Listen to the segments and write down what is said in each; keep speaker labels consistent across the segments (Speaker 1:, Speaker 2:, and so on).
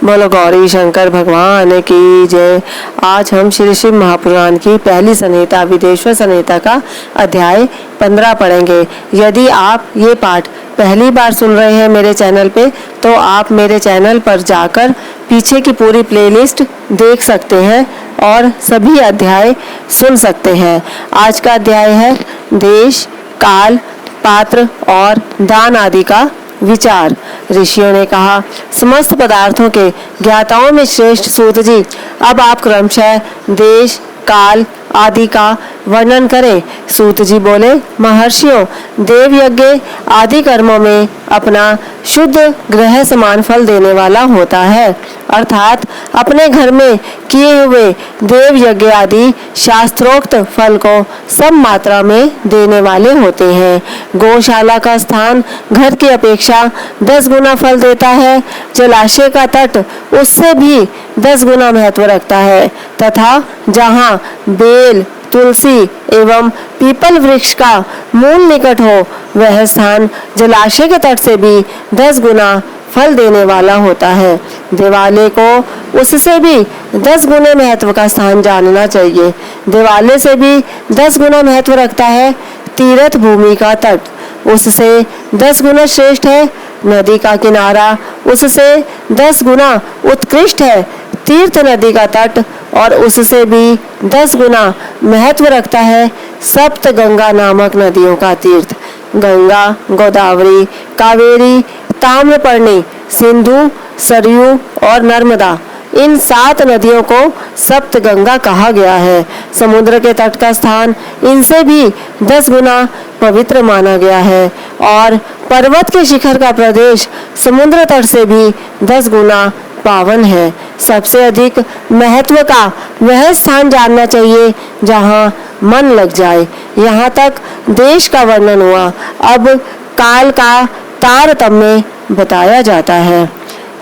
Speaker 1: बोलो गौरी शंकर भगवान की जय। आज हम श्री शिव महापुराण की पहली संहिता विदेश्वर संहिता का अध्याय 15 पढ़ेंगे। यदि आप ये पाठ पहली बार सुन रहे हैं मेरे चैनल पे, तो आप मेरे चैनल पर जाकर पीछे की पूरी प्लेलिस्ट देख सकते हैं और सभी अध्याय सुन सकते हैं। आज का अध्याय है देश, काल, पात्र और दान आदि का विचार। ऋषियों ने कहा, समस्त पदार्थों के ज्ञाताओं में श्रेष्ठ सूत जी, अब आप क्रमशः देश, काल आदि का वर्णन करें। सूत जी बोले, महर्षियों, देव यज्ञ आदि कर्मों में अपना शुद्ध ग्रह समान फल देने वाला होता है, अर्थात अपने घर में किए हुए देव यज्ञ आदि शास्त्रोक्त फल को सम मात्रा में देने वाले होते हैं। गौशाला का स्थान घर की अपेक्षा 10 गुना फल देता है। जलाशय का तट उससे भी 10 गुना महत्व रखता है तथा जहाँ बेल, तुलसी एवं पीपल वृक्ष का मूल निकट हो, वह स्थान जलाशय के तट से भी 10 गुना फल देने वाला होता है। देवालय को उससे भी 10 गुने महत्व का स्थान जानना चाहिए। देवालय से भी 10 गुना महत्व रखता है तीर्थ भूमि का तट, उससे 10 गुना श्रेष्ठ है। नदी का किनारा उससे 10 गुना उत्कृष्ट है। तीर्थ नदी का तट और उससे भी 10 गुना महत्व रखता है सप्त गंगा नामक नदियों का तीर्थ। गंगा, गोदावरी, कावेरी, ताम्रपर्णी, सिंधु, सरयू और नर्मदा, इन 7 नदियों को सप्त गंगा कहा गया है। समुद्र के तट का स्थान इनसे भी 10 गुना पवित्र माना गया है और पर्वत के शिखर का प्रदेश समुद्र तट से भी 10 गुना पावन है। सबसे अधिक महत्व का वह स्थान जानना चाहिए जहाँ मन लग जाए। यहाँ तक देश का वर्णन हुआ। अब काल का तारतम्य बताया जाता है।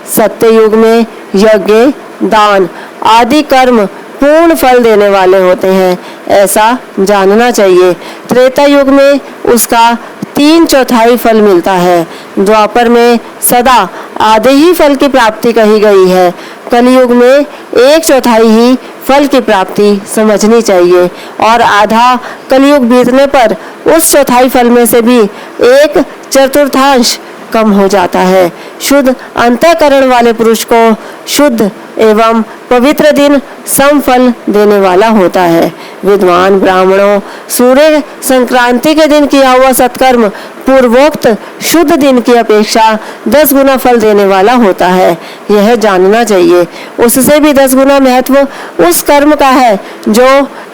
Speaker 1: सत्ययुग में यज्ञ, दान आदि कर्म पूर्ण फल देने वाले होते हैं, ऐसा जानना चाहिए। त्रेता युग में उसका 3/4 फल मिलता है। द्वापर में सदा आधे ही फल की प्राप्ति कही गई है। कलयुग में 1/4 ही फल की प्राप्ति समझनी चाहिए और आधा कलयुग बीतने पर उस 1/4 फल में से भी 1/4 कम हो जाता है। शुद्ध अंतःकरण वाले पुरुष को शुद्ध एवं पवित्र दिन सम फल देने वाला होता है। विद्वान ब्राह्मणों, सूर्य संक्रांति के दिन किया हुआ सत्कर्म पूर्वोक्त शुद्ध दिन की अपेक्षा 10 गुना फल देने वाला होता है, यह जानना चाहिए। उससे भी 10 गुना महत्व उस कर्म का है जो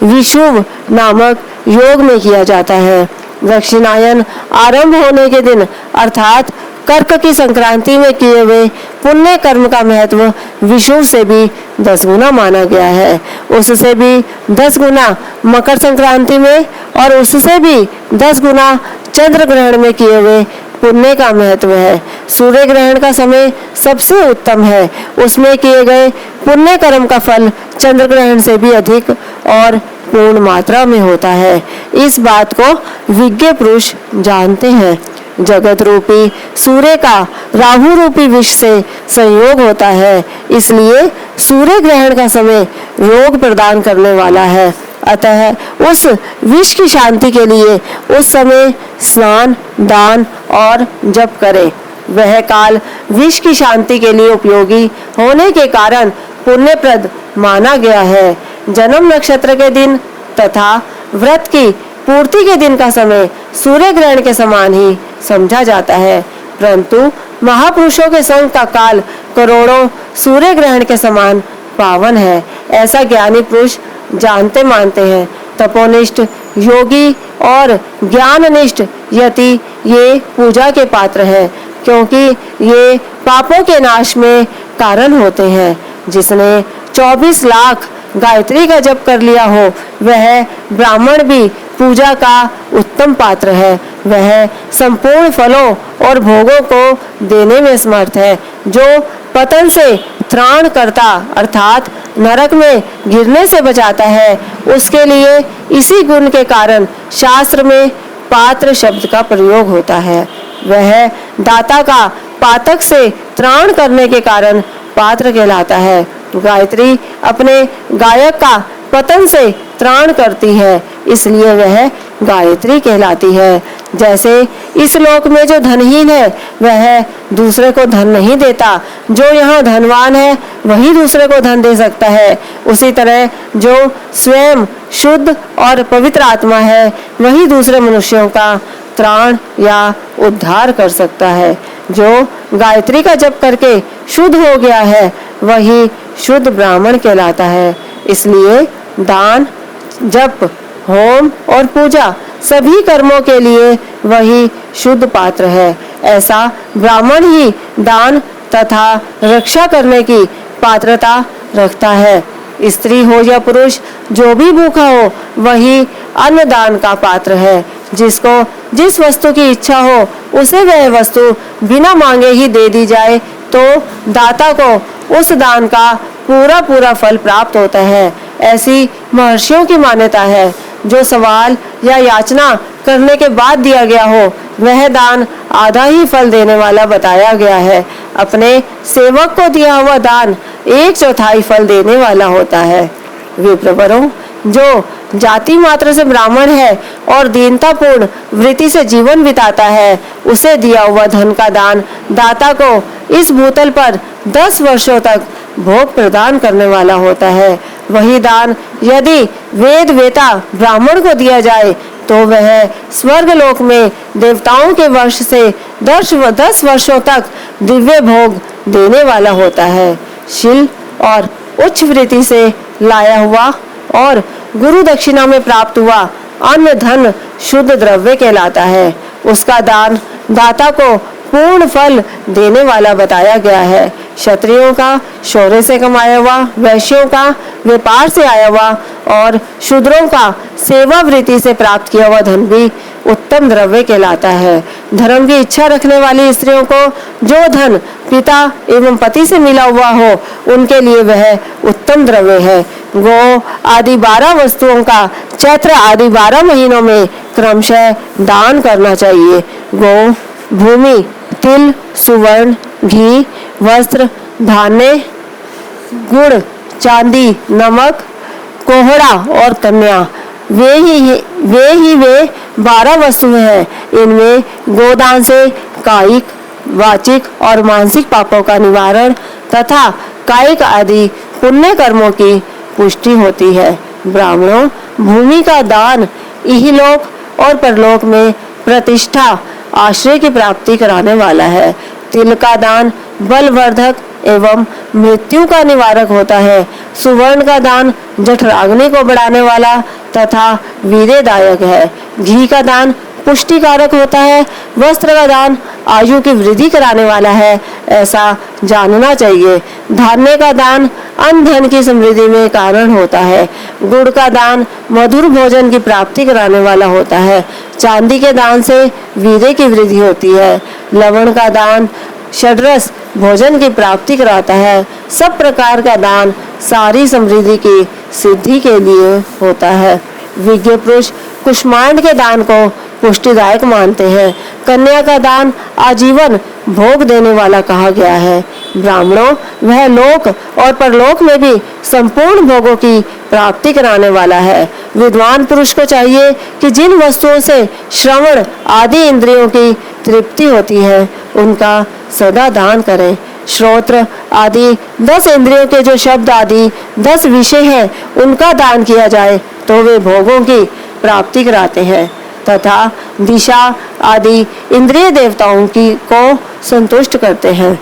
Speaker 1: विषुव नामक योग में किया जाता है। दक्षिणायन आरंभ होने के दिन अर्थात कर्क की संक्रांति में किए हुए पुण्य कर्म का महत्व विषुव से भी 10 गुना माना गया है। उससे भी 10 गुना मकर संक्रांति में और उससे भी 10 गुना चंद्र ग्रहण में किए हुए पुण्य का महत्व है। सूर्य ग्रहण का समय सबसे उत्तम है। उसमें किए गए पुण्य कर्म का फल चंद्र ग्रहण से भी अधिक और पूर्ण मात्रा में होता है। इस बात को विज्ञ पुरुष जानते हैं। जगत रूपी सूर्य का राहु रूपी विष से संयोग होता है, इसलिए सूर्य ग्रहण का समय रोग प्रदान करने वाला है। अतः उस विष की शांति के लिए उस समय स्नान, दान और जप करें। वह काल विष की शांति के लिए उपयोगी होने के कारण पुण्यप्रद माना गया है। जन्म नक्षत्र के दिन तथा व्रत की पूर्ति के दिन का समय सूर्य ग्रहण के समान ही समझा जाता है, परंतु महापुरुषों के संग का काल करोड़ों सूर्य ग्रहण के समान पावन है, ऐसा ज्ञानी पुरुष जानते मानते हैं। तपोनिष्ठ योगी और ज्ञाननिष्ठ यति ये पूजा के पात्र हैं, क्योंकि ये पापों के नाश में कारण होते हैं। जिसने 24 लाख गायत्री का जप कर लिया हो, वह ब्राह्मण भी पूजा का उत्तम पात्र है। वह संपूर्ण फलों और भोगों को देने में समर्थ है। जो पतन से त्राण करता अर्थात नरक में गिरने से बचाता है, उसके लिए इसी गुण के कारण शास्त्र में पात्र शब्द का प्रयोग होता है। वह दाता का पातक से त्राण करने के कारण पात्र कहलाता है। गायत्री अपने गायक का पतन से त्राण करती है, इसलिए वह गायत्री कहलाती है। जैसे इस लोक में जो धनहीन है वह दूसरे को धन नहीं देता, जो यहाँ धनवान है वही दूसरे को धन दे सकता है, उसी तरह जो स्वयं शुद्ध और पवित्र आत्मा है वही दूसरे मनुष्यों का त्राण या उद्धार कर सकता है। जो गायत्री का जप करके शुद्ध हो गया है वही शुद्ध ब्राह्मण कहलाता है। इसलिए दान, जप, होम और पूजा सभी कर्मों के लिए वही शुद्ध पात्र है। ऐसा ब्राह्मण ही दान तथा रक्षा करने की पात्रता रखता है। स्त्री हो या पुरुष, जो भी भूखा हो वही अन्नदान का पात्र है। जिसको जिस वस्तु की इच्छा हो उसे वह वस्तु बिना मांगे ही दे दी जाए तो दाता को उस दान का पूरा फल प्राप्त होता है। ऐसी महर्षियों की मान्यता है। जो सवाल या याचना करने के बाद दिया गया हो वह दान आधा ही फल देने वाला बताया गया है। अपने सेवक को दिया हुआ दान 1/4 फल देने वाला होता है। विप्रवरों, जो जाति मात्र से ब्राह्मण है और दीनतापूर्ण वृत्ति से जीवन बिताता है, उसे दिया हुआ धन का दान दाता को इस भूतल पर 10 वर्षों तक भोग प्रदान करने वाला होता है। वही दान यदि वेद वेता ब्राह्मण को दिया जाए तो वह स्वर्ग लोक में देवताओं के वर्ष से 10 वर्षों तक दिव्य भोग देने वाला होता है। शील और उच्च वृत्ति से लाया हुआ और गुरु दक्षिणा में प्राप्त हुआ अन्न धन शुद्ध द्रव्य कहलाता है। उसका दान दाता को पूर्ण फल देने वाला बताया गया है। क्षत्रियों का शौर्य से कमाया हुआ, वैश्यों का व्यापार से आया हुआ और शूद्रों का सेवा वृत्ति से प्राप्त किया हुआ धन भी उत्तम द्रव्य कहलाता है। धर्म की इच्छा रखने वाली स्त्रियों को जो धन पिता एवं पति से मिला हुआ हो उनके लिए वह उत्तम द्रव्य है। गो आदि 12 वस्तुओं का चैत्र आदि 12 महीनों में क्रमशः दान करना चाहिए। गो, भूमि, तिल, सुवर्ण, घी, वस्त्र, धान्य, गुड़, चांदी, नमक, कोहड़ा और कन्या, वे 12 वस्तुएं हैं। इनमें गोदान से कायिक, वाचिक और मानसिक पापों का निवारण तथा कायिक आदि पुण्य कर्मों की पुष्टि होती है। ब्राह्मणों, भूमि का दान इहलोक और परलोक में प्रतिष्ठा, आश्रय की प्राप्ति कराने वाला है। तिल का दान बलवर्धक एवं मृत्यु का निवारक होता है। सुवर्ण का दान जठराग्नि को बढ़ाने वाला तथा वीर्यदायक है। घी का दान पुष्टिकारक होता है। वस्त्र का दान आयु की वृद्धि कराने वाला है, ऐसा जानना चाहिए। धान्य का दान अन्न धन की समृद्धि में कारण होता है। गुड़ का दान मधुर भोजन की प्राप्ति कराने वाला होता है। चांदी के दान से वीर्य की वृद्धि होती है। लवण का दान षड्रस भोजन की प्राप्ति कराता है। सब प्रकार का दान सारी समृद्धि की सिद्धि के लिए होता है। विज्ञ पुरुष कुष्मांड के दान को पुष्टिदायक मानते हैं। कन्या का दान आजीवन भोग देने वाला कहा गया है। ब्राह्मणों, वह लोक और परलोक में भी संपूर्ण भोगों की प्राप्ति कराने वाला है। विद्वान पुरुष को चाहिए कि जिन वस्तुओं से श्रवण आदि इंद्रियों की तृप्ति होती है उनका सदा दान करें। श्रोत्र आदि 10 इंद्रियों के जो शब्द आदि 10 विषय हैं उनका दान किया जाए तो वे भोगों की प्राप्ति कराते हैं तथा दिशा आदि इंद्रिय देवताओं की को संतुष्ट करते हैं।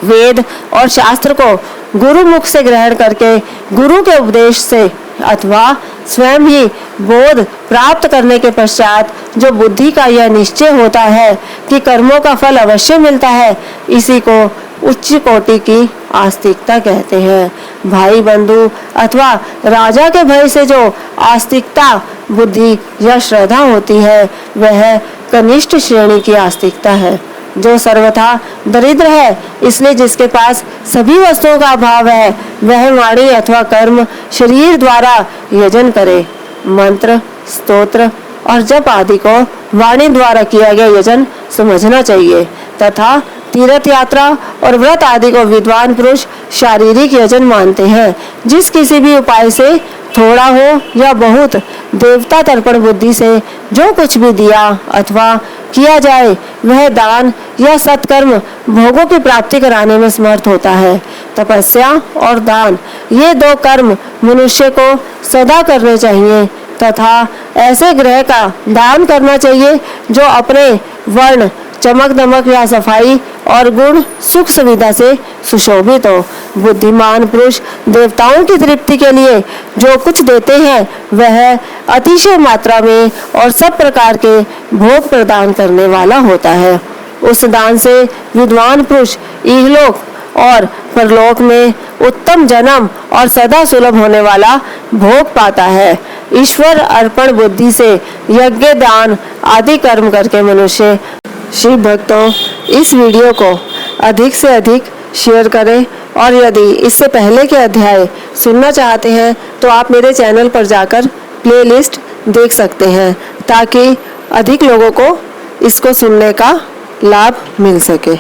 Speaker 1: वेद और शास्त्र को गुरु मुख से ग्रहण करके गुरु के उपदेश से अथवा स्वयं ही बोध प्राप्त करने के पश्चात जो बुद्धि का यह निश्चय होता है कि कर्मों का फल अवश्य मिलता है, इसी को उच्च कोटि की आस्तिकता कहते हैं। भाई बंधु अथवा राजा के भय से जो आस्तिकता बुद्धि या श्रद्धा होती है वह कनिष्ठ श्रेणी की आस्तिकता है। जो सर्वथा दरिद्र है, इसलिए जिसके पास सभी वस्तुओं का अभाव है वह वाणी अथवा कर्म शरीर द्वारा यजन करे। मंत्र, स्तोत्र और जप आदि को वाणी द्वारा किया गया यजन समझना चाहिए तथा तीर्थ यात्रा और व्रत आदि को विद्वान पुरुष शारीरिक यजन मानते हैं। जिस किसी भी उपाय से थोड़ा हो या बहुत देवता तर्पण बुद्धि से जो कुछ भी दिया अथवा किया जाए वह दान या सत्कर्म भोगों की प्राप्ति कराने में समर्थ होता है। तपस्या और दान ये दो कर्म मनुष्य को सदा करने चाहिए तथा ऐसे ग्रह का दान करना चाहिए जो अपने वर्ण चमक दमक या सफाई और गुण सुख सुविधा से सुशोभित हो। बुद्धिमान पुरुष देवताओं की तृप्ति के लिए जो कुछ देते हैं वह अतिशय मात्रा में और सब प्रकार के भोग प्रदान करने वाला होता है। उस दान से विद्वान पुरुष इहलोक और परलोक में उत्तम जन्म और सदा सुलभ होने वाला भोग पाता है। ईश्वर अर्पण बुद्धि से यज्ञ दान आदि कर्म करके मनुष्य शिव भक्तों इस वीडियो को अधिक से अधिक शेयर करें और यदि इससे पहले के अध्याय सुनना चाहते हैं तो आप मेरे चैनल पर जाकर प्लेलिस्ट देख सकते हैं ताकि अधिक लोगों को इसको सुनने का लाभ मिल सके।